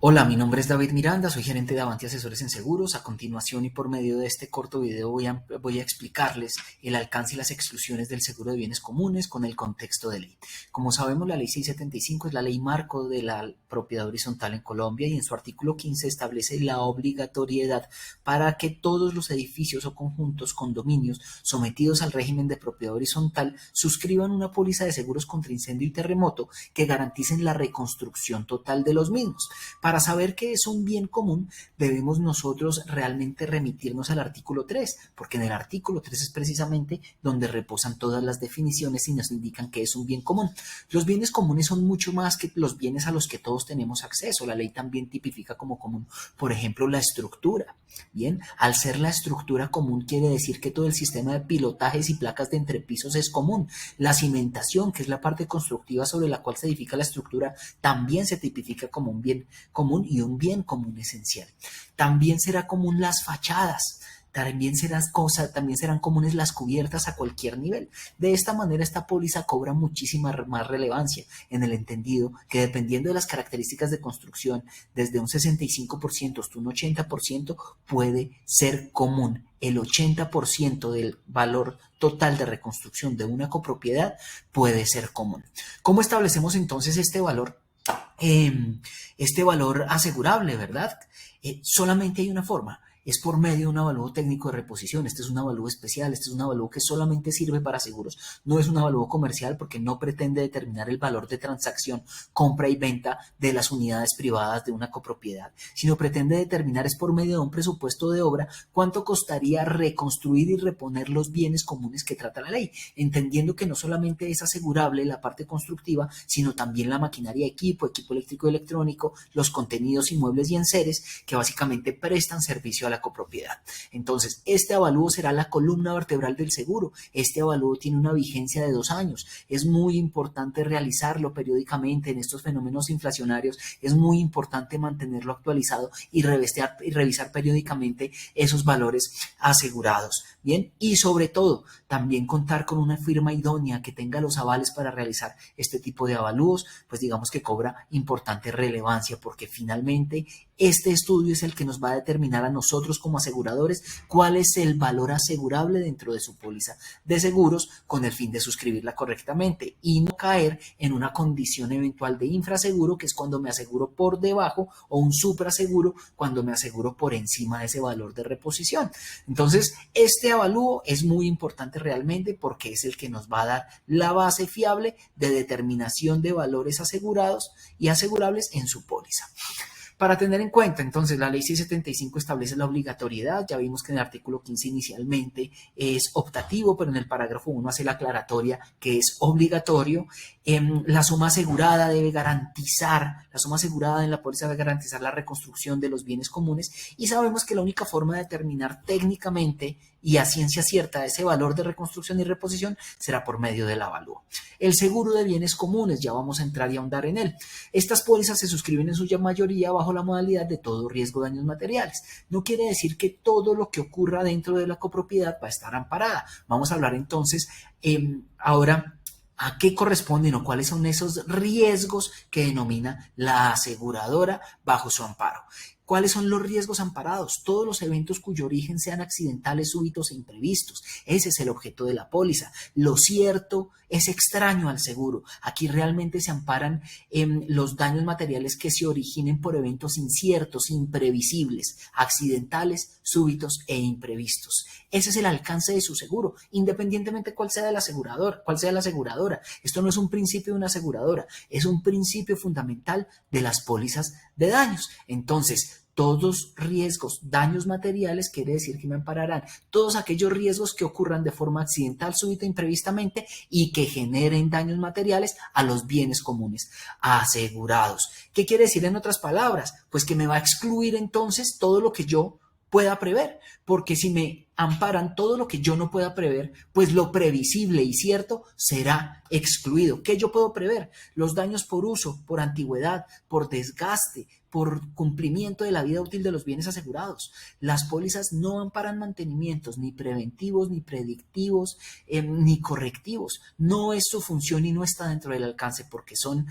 Hola, mi nombre es David Miranda, soy gerente de Avanti Asesores en Seguros. A continuación y por medio de este corto video voy a explicarles el alcance y las exclusiones del seguro de bienes comunes con el contexto de ley. Como sabemos, la ley 675 es la ley marco de la propiedad horizontal en Colombia y en su artículo 15 establece la obligatoriedad para que todos los edificios o conjuntos condominios sometidos al régimen de propiedad horizontal suscriban una póliza de seguros contra incendio y terremoto que garanticen la reconstrucción total de los mismos. Para saber qué es un bien común, debemos nosotros realmente remitirnos al artículo 3, porque en el artículo 3 es precisamente donde reposan todas las definiciones y nos indican qué es un bien común. Los bienes comunes son mucho más que los bienes a los que todos tenemos acceso. La ley también tipifica como común, por ejemplo, la estructura. Bien, al ser la estructura común quiere decir que todo el sistema de pilotajes y placas de entrepisos es común. La cimentación, que es la parte constructiva sobre la cual se edifica la estructura, también se tipifica como un bien común y un bien común esencial. También será común las fachadas. También serán comunes las cubiertas a cualquier nivel. De esta manera, esta póliza cobra muchísima más relevancia en el entendido que dependiendo de las características de construcción, desde un 65% hasta un 80% puede ser común. El 80% del valor total de reconstrucción de una copropiedad puede ser común. ¿Cómo establecemos entonces este valor? Este valor asegurable, ¿verdad? Solamente hay una forma, es por medio de un avalúo técnico de reposición. Este es un avalúo especial, este es un avalúo que solamente sirve para seguros, no es un avalúo comercial porque no pretende determinar el valor de transacción, compra y venta de las unidades privadas de una copropiedad, sino pretende determinar es por medio de un presupuesto de obra cuánto costaría reconstruir y reponer los bienes comunes que trata la ley, entendiendo que no solamente es asegurable la parte constructiva, sino también la maquinaria, equipo eléctrico y electrónico, los contenidos inmuebles y enseres que básicamente prestan servicio a la copropiedad. Entonces, este avalúo será la columna vertebral del seguro. Este avalúo tiene una vigencia de 2 años. Es muy importante realizarlo periódicamente en estos fenómenos inflacionarios. Es muy importante mantenerlo actualizado y revisar periódicamente esos valores asegurados. Bien, y sobre todo, también contar con una firma idónea que tenga los avales para realizar este tipo de avalúos, pues digamos que cobra importante relevancia porque finalmente este estudio es el que nos va a determinar a nosotros como aseguradores cuál es el valor asegurable dentro de su póliza de seguros con el fin de suscribirla correctamente y no caer en una condición eventual de infraseguro, que es cuando me aseguro por debajo, o un supraseguro cuando me aseguro por encima de ese valor de reposición. Entonces, este avalúo es muy importante realmente porque es el que nos va a dar la base fiable de determinación de valores asegurados y asegurables en su póliza. Para tener en cuenta, entonces, la ley 675 establece la obligatoriedad. Ya vimos que en el artículo 15 inicialmente es optativo, pero en el parágrafo 1 hace la aclaratoria que es obligatorio. La suma asegurada debe garantizar, la suma asegurada en la póliza debe garantizar la reconstrucción de los bienes comunes y sabemos que la única forma de determinar técnicamente y a ciencia cierta ese valor de reconstrucción y reposición será por medio del avalúo. El seguro de bienes comunes, ya vamos a entrar y ahondar en él. Estas pólizas se suscriben en su mayoría bajo la modalidad de todo riesgo de daños materiales. No quiere decir que todo lo que ocurra dentro de la copropiedad va a estar amparada. Vamos a hablar entonces ahora a qué corresponden o cuáles son esos riesgos que denomina la aseguradora bajo su amparo. ¿Cuáles son los riesgos amparados? Todos los eventos cuyo origen sean accidentales, súbitos e imprevistos. Ese es el objeto de la póliza. Lo cierto es extraño al seguro. Aquí realmente se amparan los daños materiales que se originen por eventos inciertos, imprevisibles, accidentales, súbitos e imprevistos. Ese es el alcance de su seguro, independientemente cuál sea el asegurador, cuál sea la aseguradora. Esto no es un principio de una aseguradora, es un principio fundamental de las pólizas de daños. Entonces, todos riesgos, daños materiales, quiere decir que me ampararán todos aquellos riesgos que ocurran de forma accidental, súbita, imprevistamente y que generen daños materiales a los bienes comunes asegurados. ¿Qué quiere decir en otras palabras? Pues que me va a excluir entonces todo lo que yo pueda prever, porque si me amparan todo lo que yo no pueda prever, pues lo previsible y cierto será excluido. ¿Qué yo puedo prever? Los daños por uso, por antigüedad, por desgaste, por cumplimiento de la vida útil de los bienes asegurados. Las pólizas no amparan mantenimientos ni preventivos, ni predictivos, ni correctivos. No es su función y no está dentro del alcance porque son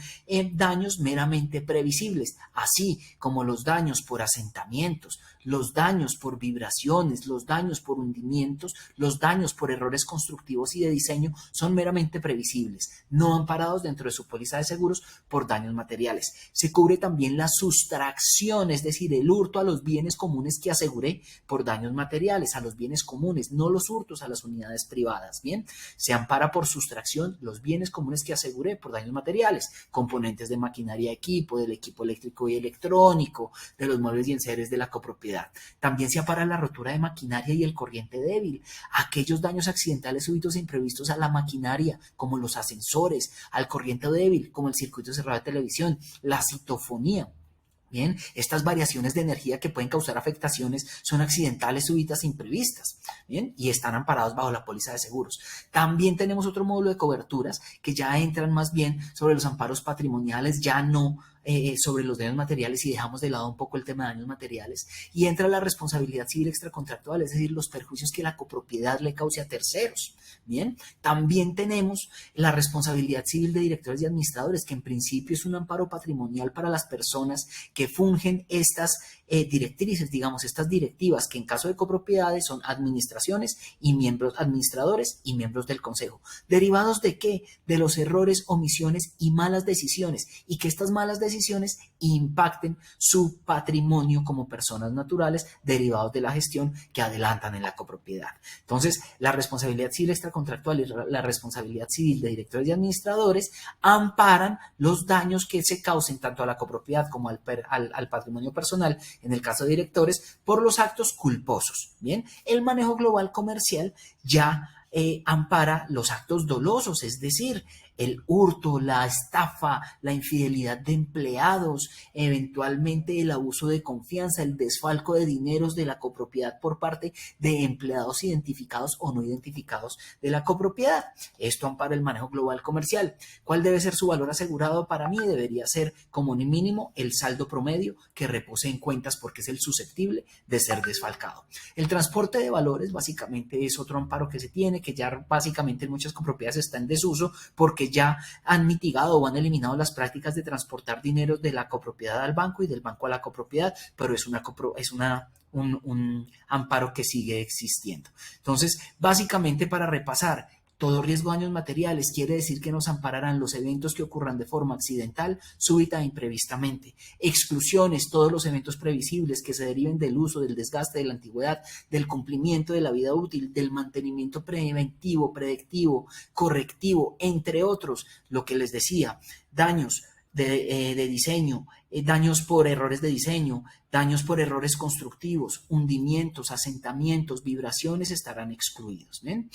daños meramente previsibles, así como los daños por asentamientos, los daños por vibraciones, los daños por hundimientos, los daños por errores constructivos y de diseño son meramente previsibles, no amparados dentro de su póliza de seguros por daños materiales. Se cubre también la sustracción, es decir, el hurto a los bienes comunes que aseguré por daños materiales, a los bienes comunes, no los hurtos a las unidades privadas. Bien, se ampara por sustracción los bienes comunes que aseguré por daños materiales, componentes de maquinaria, equipo, del equipo eléctrico y electrónico, de los muebles y enseres de la copropiedad. También se ampara la rotura de maquinaria y el corriente débil, aquellos daños accidentales súbitos e imprevistos a la maquinaria, como los ascensores, al corriente débil, como el circuito cerrado de televisión, la citofonía. Bien, estas variaciones de energía que pueden causar afectaciones son accidentales, súbitas e imprevistas. Bien, y están amparados bajo la póliza de seguros. También tenemos otro módulo de coberturas que ya entran más bien sobre los amparos patrimoniales, ya no sobre los daños materiales, y dejamos de lado un poco el tema de daños materiales, y entra la responsabilidad civil extracontractual, es decir, los perjuicios que la copropiedad le cause a terceros. Bien, también tenemos la responsabilidad civil de directores y administradores, que en principio es un amparo patrimonial para las personas que fungen estas directrices, digamos, estas directivas, que en caso de copropiedades son administraciones y miembros, administradores y miembros del consejo. ¿Derivados de qué? De los errores, omisiones y malas decisiones, y que estas malas decisiones impacten su patrimonio como personas naturales derivados de la gestión que adelantan en la copropiedad. Entonces, la responsabilidad civil extracontractual y la responsabilidad civil de directores y administradores amparan los daños que se causen tanto a la copropiedad como al patrimonio personal, en el caso de directores, por los actos culposos. Bien, el manejo global comercial ya ampara los actos dolosos, es decir, el hurto, la estafa, la infidelidad de empleados, eventualmente el abuso de confianza, el desfalco de dineros de la copropiedad por parte de empleados identificados o no identificados de la copropiedad. Esto ampara el manejo global comercial. ¿Cuál debe ser su valor asegurado? Para mí debería ser como mínimo el saldo promedio que repose en cuentas, porque es el susceptible de ser desfalcado. El transporte de valores básicamente es otro amparo que se tiene, que ya básicamente en muchas copropiedades está en desuso porque ya han mitigado o han eliminado las prácticas de transportar dinero de la copropiedad al banco y del banco a la copropiedad, pero es un amparo que sigue existiendo. Entonces, básicamente, para repasar, todo riesgo de daños materiales quiere decir que nos ampararán los eventos que ocurran de forma accidental, súbita e imprevistamente. Exclusiones, todos los eventos previsibles que se deriven del uso, del desgaste, de la antigüedad, del cumplimiento de la vida útil, del mantenimiento preventivo, predictivo, correctivo, entre otros. Lo que les decía, daños de diseño, daños por errores de diseño, daños por errores constructivos, hundimientos, asentamientos, vibraciones estarán excluidos. ¿Bien?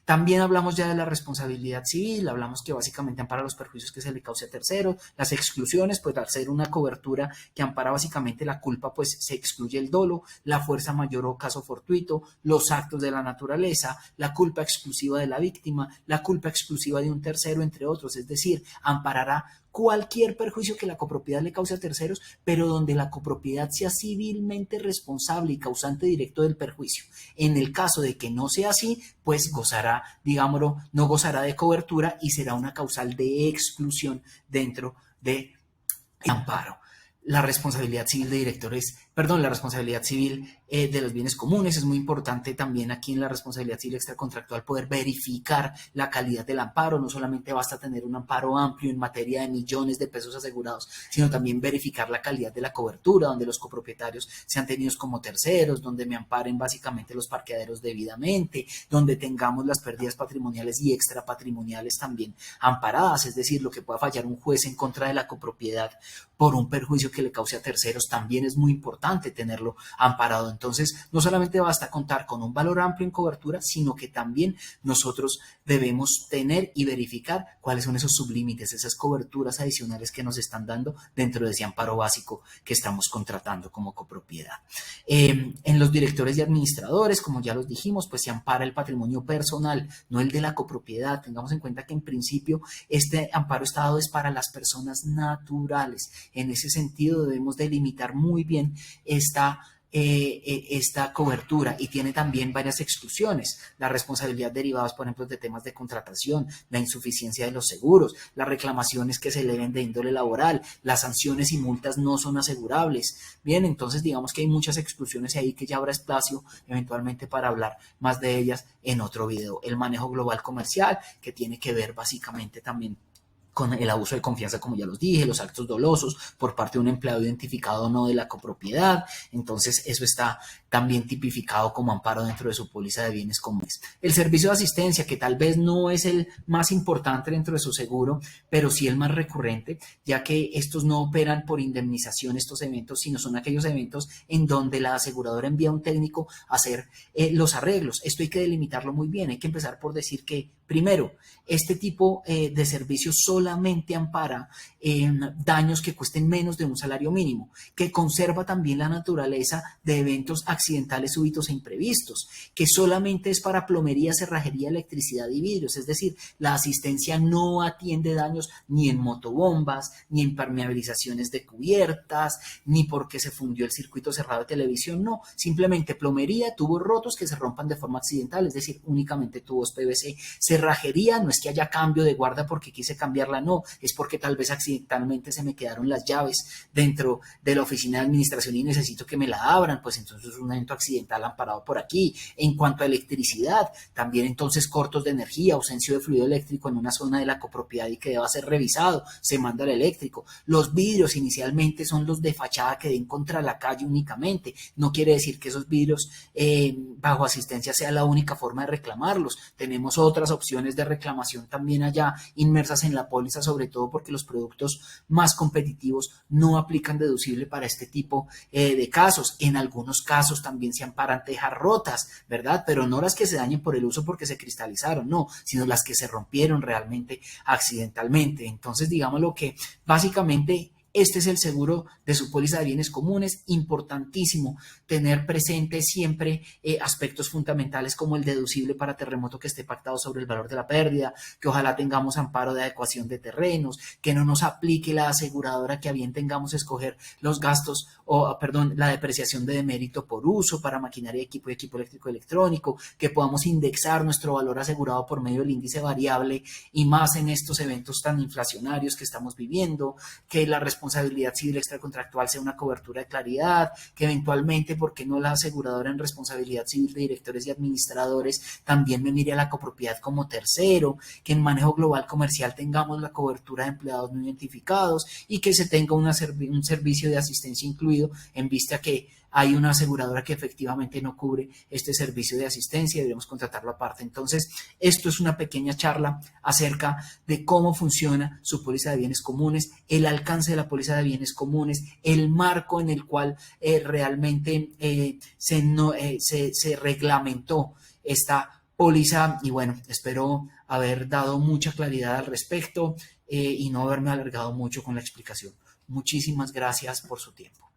También hablamos ya de la responsabilidad civil, hablamos que básicamente ampara los perjuicios que se le cause a terceros, las exclusiones, pues al ser una cobertura que ampara básicamente la culpa, pues se excluye el dolo, la fuerza mayor o caso fortuito, los actos de la naturaleza, la culpa exclusiva de la víctima, la culpa exclusiva de un tercero, entre otros, es decir, amparará cualquier perjuicio que la copropiedad le cause a terceros, pero donde la copropiedad sea civilmente responsable y causante directo del perjuicio. En el caso de que no sea así, pues gozará, digámoslo, no gozará de cobertura y será una causal de exclusión dentro del amparo. La responsabilidad civil de directores, la responsabilidad civil de los bienes comunes. Es muy importante también aquí en la responsabilidad civil extracontractual poder verificar la calidad del amparo. No solamente basta tener un amparo amplio en materia de millones de pesos asegurados, sino también verificar la calidad de la cobertura, donde los copropietarios sean tenidos como terceros, donde me amparen básicamente los parqueaderos debidamente, donde tengamos las pérdidas patrimoniales y extrapatrimoniales también amparadas, es decir, lo que pueda fallar un juez en contra de la copropiedad por un perjuicio que le cause a terceros, también es muy importante tenerlo amparado. Entonces, no solamente basta contar con un valor amplio en cobertura, sino que también nosotros debemos tener y verificar cuáles son esos sublímites, esas coberturas adicionales que nos están dando dentro de ese amparo básico que estamos contratando como copropiedad. En los directores y administradores, como ya los dijimos, pues se ampara el patrimonio personal, no el de la copropiedad. Tengamos en cuenta que en principio este amparo está dado es para las personas naturales. En ese sentido debemos delimitar muy bien esta cobertura, y tiene también varias exclusiones: la responsabilidad derivadas, por ejemplo, de temas de contratación, la insuficiencia de los seguros, las reclamaciones que se eleven de índole laboral, las sanciones y multas no son asegurables. Bien, entonces digamos que hay muchas exclusiones ahí que ya habrá espacio eventualmente para hablar más de ellas en otro video. El manejo global comercial, que tiene que ver básicamente también con el abuso de confianza, como ya los dije, los actos dolosos por parte de un empleado identificado o no de la copropiedad. Entonces, eso está también tipificado como amparo dentro de su póliza de bienes comunes. El servicio de asistencia, que tal vez no es el más importante dentro de su seguro, pero sí el más recurrente, ya que estos no operan por indemnización, estos eventos, sino son aquellos eventos en donde la aseguradora envía a un técnico a hacer los arreglos. Esto hay que delimitarlo muy bien. Hay que empezar por decir que, primero, este tipo de servicios solamente ampara daños que cuesten menos de un salario mínimo, que conserva también la naturaleza de eventos accidentales súbitos e imprevistos, que solamente es para plomería, cerrajería, electricidad y vidrios. Es decir, la asistencia no atiende daños ni en motobombas, ni en impermeabilizaciones de cubiertas, ni porque se fundió el circuito cerrado de televisión. No, simplemente plomería, tubos rotos que se rompan de forma accidental, es decir, únicamente tubos PVC. Cerrajería, no es que haya cambio de guarda porque quise cambiarla, no, es porque tal vez accidentalmente se me quedaron las llaves dentro de la oficina de administración y necesito que me la abran, pues entonces es un evento accidental amparado por aquí. En cuanto a electricidad, también entonces cortos de energía, ausencia de fluido eléctrico en una zona de la copropiedad y que deba ser revisado, se manda el eléctrico. Los vidrios inicialmente son los de fachada que den contra la calle únicamente, no quiere decir que esos vidrios bajo asistencia sea la única forma de reclamarlos. Tenemos otras opciones de reclamación también allá inmersas en la póliza, sobre todo porque los productos más competitivos no aplican deducible para este tipo de casos. En algunos casos también se amparan tejas rotas, ¿verdad? Pero no las que se dañen por el uso porque se cristalizaron, no, sino las que se rompieron realmente accidentalmente. Entonces, digamos lo que básicamente este es el seguro de su póliza de bienes comunes. Importantísimo tener presente siempre aspectos fundamentales como el deducible para terremoto que esté pactado sobre el valor de la pérdida, que ojalá tengamos amparo de adecuación de terrenos, que no nos aplique la aseguradora, que a bien tengamos escoger los gastos la depreciación de demérito por uso para maquinaria, equipo y equipo eléctrico electrónico, que podamos indexar nuestro valor asegurado por medio del índice variable y más en estos eventos tan inflacionarios que estamos viviendo, que la responsabilidad civil extracontractual sea una cobertura de claridad, que eventualmente, ¿por qué no la aseguradora en responsabilidad civil de directores y administradores también me mire a la copropiedad como tercero? Que en manejo global comercial tengamos la cobertura de empleados no identificados y que se tenga un servicio de asistencia incluido, en vista que hay una aseguradora que efectivamente no cubre este servicio de asistencia y debemos contratarlo aparte. Entonces, esto es una pequeña charla acerca de cómo funciona su póliza de bienes comunes, el alcance de la póliza de bienes comunes, el marco en el cual realmente se reglamentó esta póliza, y bueno, espero haber dado mucha claridad al respecto y no haberme alargado mucho con la explicación. Muchísimas gracias por su tiempo.